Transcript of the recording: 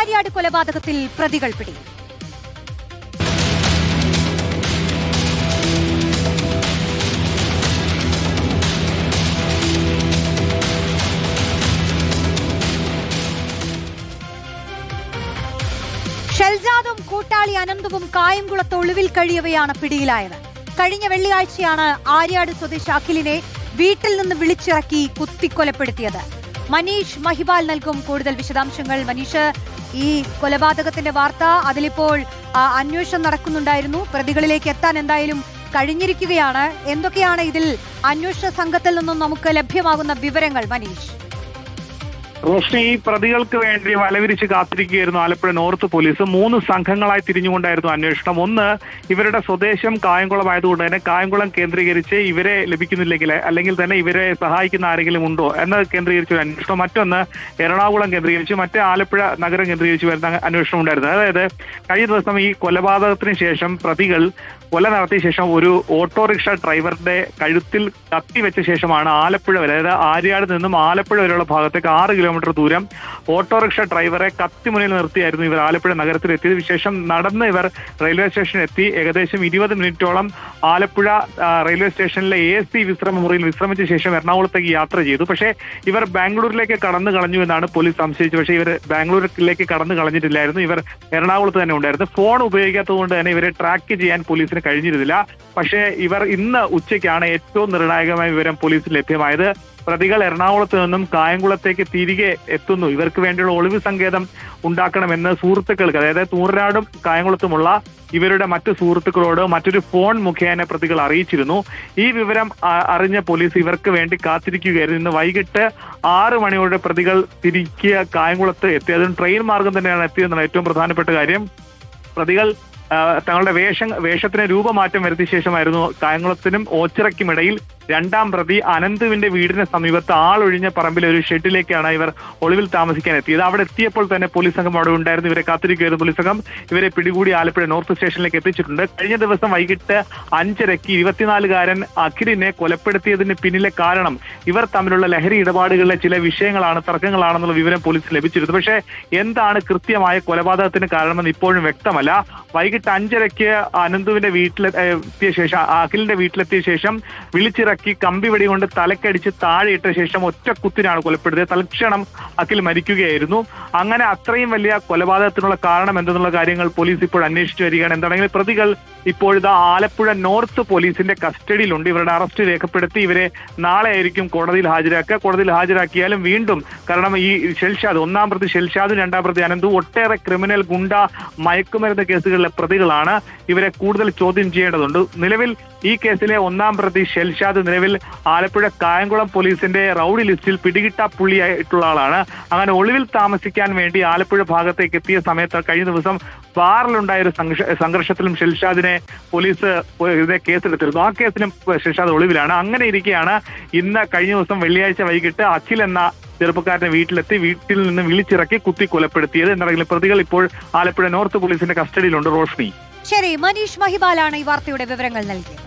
ആര്യാട് കൊലപാതകത്തിൽ പ്രതികൾ പിടി. ഷെൽജാദും കൂട്ടാളി അനന്തുവും കായംകുളത്ത് ഒളിവിൽ കഴിയവെയാണ് പിടിയിലായത്. കഴിഞ്ഞ വെള്ളിയാഴ്ചയാണ് ആര്യാട് സ്വദേശി അഖിലിനെ വീട്ടിൽ നിന്ന് വിളിച്ചിറക്കി കുത്തിക്കൊലപ്പെടുത്തിയത്. മനീഷ് മഹിബാൽ നൽകും കൂടുതൽ വിശദാംശങ്ങൾ. മനീഷ്, ഈ കൊലപാതകത്തിന്റെ വാർത്ത, അതിലിപ്പോൾ അന്വേഷണം നടക്കുന്നുണ്ടായിരുന്നു. പ്രതികളിലേക്ക് എത്താൻ എന്തായാലും കഴിഞ്ഞിരിക്കുകയാണ്. എന്തൊക്കെയാണ് ഇതിൽ അന്വേഷണ സംഘത്തിൽ നിന്നും നമുക്ക് ലഭ്യമാകുന്ന വിവരങ്ങൾ മനീഷ്? റോഷ്നി, ഈ പ്രതികൾക്ക് വേണ്ടി വലവിരിച്ച് കാത്തിരിക്കുകയായിരുന്നു ആലപ്പുഴ നോർത്ത് പോലീസ്. 3 സംഘങ്ങളായി തിരിഞ്ഞുകൊണ്ടായിരുന്നു അന്വേഷണം. ഒന്ന്, ഇവരുടെ സ്വദേശം കായംകുളം ആയതുകൊണ്ട് തന്നെ കായംകുളം കേന്ദ്രീകരിച്ച് ഇവരെ ലഭിക്കുന്നില്ലെങ്കിൽ അല്ലെങ്കിൽ തന്നെ ഇവരെ സഹായിക്കുന്ന ആരെങ്കിലും ഉണ്ടോ എന്നത് കേന്ദ്രീകരിച്ച് ഒരു അന്വേഷണം. മറ്റൊന്ന്, എറണാകുളം കേന്ദ്രീകരിച്ച്, മറ്റേ ആലപ്പുഴ നഗരം കേന്ദ്രീകരിച്ച് വരുന്ന അന്വേഷണം ഉണ്ടായിരുന്നു. അതായത് കഴിഞ്ഞ ദിവസം ഈ കൊലപാതകത്തിന് ശേഷം പ്രതികൾ കൊല നടത്തിയ ശേഷം ഒരു ഓട്ടോറിക്ഷ ഡ്രൈവറുടെ കഴുത്തിൽ കത്തി വെച്ച ശേഷമാണ് ആലപ്പുഴ വരെ, അതായത് ആര്യാട് നിന്നും ആലപ്പുഴ വരെയുള്ള ഭാഗത്തേക്ക് 6 കിലോമീറ്റർ ദൂരം ഓട്ടോറിക്ഷ ഡ്രൈവറെ കത്തിമുന്നിൽ നിർത്തിയായിരുന്നു ഇവർ ആലപ്പുഴ നഗരത്തിലെത്തിയത്. ശേഷം നടന്ന് ഇവർ റെയിൽവേ സ്റ്റേഷനിൽ എത്തി. ഏകദേശം 20 മിനിറ്റോളം ആലപ്പുഴ റെയിൽവേ സ്റ്റേഷനിലെ AC വിശ്രമ മുറിയിൽ വിശ്രമിച്ച ശേഷം എറണാകുളത്തേക്ക് യാത്ര ചെയ്തു. പക്ഷേ ഇവർ ബാംഗ്ലൂരിലേക്ക് കടന്നു കളഞ്ഞു എന്നാണ് പോലീസ് സംശയിച്ചത്. പക്ഷേ ഇവർ ബാംഗ്ലൂരിലേക്ക് കടന്നു കളഞ്ഞിട്ടില്ലായിരുന്നു. ഇവർ എറണാകുളത്ത് തന്നെ ഉണ്ടായിരുന്നു. ഫോൺ ഉപയോഗിക്കാത്തതുകൊണ്ട് തന്നെ ഇവരെ ട്രാക്ക് ചെയ്യാൻ പോലീസിന് കഴിഞ്ഞിരുന്നില്ല. പക്ഷേ ഇവർ ഇന്ന് ഉച്ചയ്ക്കാണ് ഏറ്റവും നിർണായകമായ വിവരം പോലീസിന് ലഭ്യമായത്. പ്രതികൾ എറണാകുളത്ത് നിന്നും കായംകുളത്തേക്ക് തിരികെ എത്തുന്നു. ഇവർക്ക് വേണ്ടിയുള്ള ഒളിവ് സങ്കേതം ഉണ്ടാക്കണമെന്ന് സുഹൃത്തുക്കൾക്ക്, അതായത് തൂറനാടും കായംകുളത്തുമുള്ള ഇവരുടെ മറ്റു സുഹൃത്തുക്കളോട് മറ്റൊരു ഫോൺ മുഖേന പ്രതികൾ അറിയിച്ചിരുന്നു. ഈ വിവരം അറിഞ്ഞ പോലീസ് ഇവർക്ക് വേണ്ടി കാത്തിരിക്കുകയായിരുന്നു. ഇന്ന് വൈകിട്ട് 6 മണിയോടെ പ്രതികൾ തിരികെ കായംകുളത്ത് എത്തി. അതും ട്രെയിൻ മാർഗം തന്നെയാണ് എത്തിയതെന്നാണ് ഏറ്റവും പ്രധാനപ്പെട്ട കാര്യം. പ്രതികൾ തങ്ങളുടെ വേഷത്തിന് രൂപമാറ്റം വരുത്തിയ ശേഷമായിരുന്നു കായംകുളത്തിനും ഓച്ചിറയ്ക്കുമിടയിൽ രണ്ടാം പ്രതി അനന്തുവിന്റെ വീടിന് സമീപത്ത് ആളൊഴിഞ്ഞ പറമ്പിലെ ഒരു ഷെഡിലേക്കാണ് ഇവർ ഒളിവിൽ താമസിക്കാൻ എത്തിയത്. അവിടെ എത്തിയപ്പോൾ തന്നെ പോലീസ് സംഘം അവിടെ ഉണ്ടായിരുന്നു. ഇവരെ കാത്തിരിക്കുകയായിരുന്നു പോലീസ് സംഘം. ഇവരെ പിടികൂടി ആലപ്പുഴ നോർത്ത് സ്റ്റേഷനിലേക്ക് എത്തിച്ചിട്ടുണ്ട്. കഴിഞ്ഞ ദിവസം വൈകിട്ട് 5:30 24-കാരൻ അഖിലിനെ കൊലപ്പെടുത്തിയതിന് പിന്നിലെ കാരണം ഇവർ തമ്മിലുള്ള ലഹരി ഇടപാടുകളിലെ ചില വിഷയങ്ങളാണ്, തർക്കങ്ങളാണെന്നുള്ള വിവരം പോലീസ് ലഭിച്ചിരുന്നു. പക്ഷേ എന്താണ് കൃത്യമായ കൊലപാതകത്തിന് കാരണമെന്ന് ഇപ്പോഴും വ്യക്തമല്ല. വൈകിട്ട് 5:30 അനന്തുവിന്റെ വീട്ടിലെത്തിയ ശേഷം, അഖിലിന്റെ വീട്ടിലെത്തിയ ശേഷം വിളിച്ചിറക്കി കമ്പി വെടി കൊണ്ട് തലക്കടിച്ച് താഴെയിട്ട ശേഷം ഒറ്റ കുത്തിനാണ് കൊലപ്പെടുത്തിയത്. തൽക്ഷണം അഖിൽ മരിക്കുകയായിരുന്നു. അങ്ങനെ അത്രയും വലിയ കൊലപാതകത്തിനുള്ള കാരണം എന്തെന്നുള്ള കാര്യങ്ങൾ പോലീസ് ഇപ്പോൾ അന്വേഷിച്ചു വരികയാണ്. എന്താണെങ്കിലും പ്രതികൾ ഇപ്പോഴിതാ ആലപ്പുഴ നോർത്ത് പോലീസിന്റെ കസ്റ്റഡിയിലുണ്ട്. ഇവരുടെ അറസ്റ്റ് രേഖപ്പെടുത്തി ഇവരെ നാളെ ആയിരിക്കും കോടതിയിൽ ഹാജരാക്കുക. കോടതിയിൽ ഹാജരാക്കിയാലും വീണ്ടും, കാരണം ഈ ഷെൽഷാദ്, 1-ാം പ്രതി ഷെൽഷാദും 2-ാം പ്രതി അനന്തു ഒട്ടേറെ ക്രിമിനൽ, ഗുണ്ട, മയക്കുമരുന്ന് കേസുകളിലെ പ്രതികളാണ്. ഇവരെ കൂടുതൽ ചോദ്യം ചെയ്യേണ്ടതുണ്ട്. നിലവിൽ ഈ കേസിലെ 1-ാം പ്രതി ഷെൽഷാദ് നിലവിൽ ആലപ്പുഴ കായംകുളം പോലീസിന്റെ റൌഡി ലിസ്റ്റിൽ പിടികിട്ടാ പുള്ളിയായിട്ടുള്ള ആളാണ്. അങ്ങനെ ഒളിവിൽ താമസിക്കാൻ വേണ്ടി ആലപ്പുഴ ഭാഗത്തേക്ക് എത്തിയ സമയത്ത് കഴിഞ്ഞ ദിവസം ബാറിലുണ്ടായ ഒരു സംഘർഷത്തിലും ഷെൽഷാദിനെ പോലീസ് കേസെടുത്തിരുന്നു. ആ കേസിലും ഷെൽഷാദ് ഒളിവിലാണ്. അങ്ങനെ ഇരിക്കെയാണ് ഇന്ന് കഴിഞ്ഞ ദിവസം വെള്ളിയാഴ്ച വൈകിട്ട് അഖിൽ എന്ന ചെറുപ്പക്കാരനെ വീട്ടിലെത്തി വീട്ടിൽ നിന്ന് വിളിച്ചിറക്കി കുത്തി കൊലപ്പെടുത്തിയത്. എന്നാണെങ്കിലും പ്രതികൾ ഇപ്പോൾ ആലപ്പുഴ നോർത്ത് പോലീസിന്റെ കസ്റ്റഡിയിലുണ്ട്. റോഷ്നി, ശരി, മനീഷ് മഹിബാലാണ് ഈ വാർത്തയുടെ വിവരങ്ങൾ നൽകിയത്.